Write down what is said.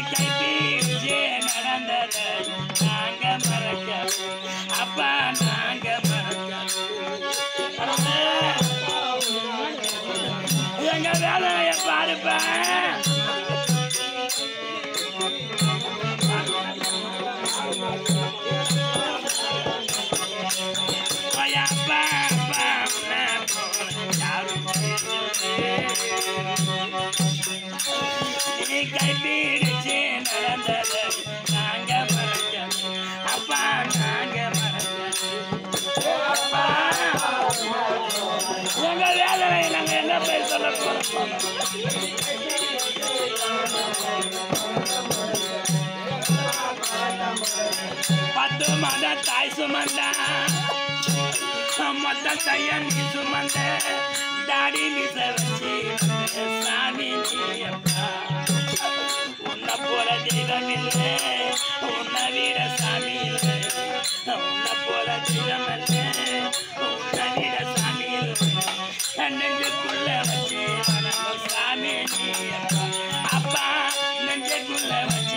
கைப்பிடிச்சு நடந்ததை நாங்க மறக்க அப்பா நாங்க மறக்க எங்க வேலையை பாருப்பேன் நீ கைப்பிடிச்சு நடந்தது நாங்க மறக்க அப்பா நாங்க மறக்க அப்பா எங்க வேதனை நாங்க என்ன போய் சொல்ல போறோம் பத்து மாத தாய் சுமந்தா மொத்த கைய நீ சுமந்த தாடி மிச வச்சு சாமி நீயப்பா உன்னை போல தெய்வம் இல்லை உன்னை விட சாமி இல்லை உன்னை போல தெய்வம் இல்லை உன்னை விட சாமி இல்லை நெஞ்சுக்குள்ள வச்சு சாமி நீயப்பா அப்பா நெஞ்சுக்குள்ள வச்சு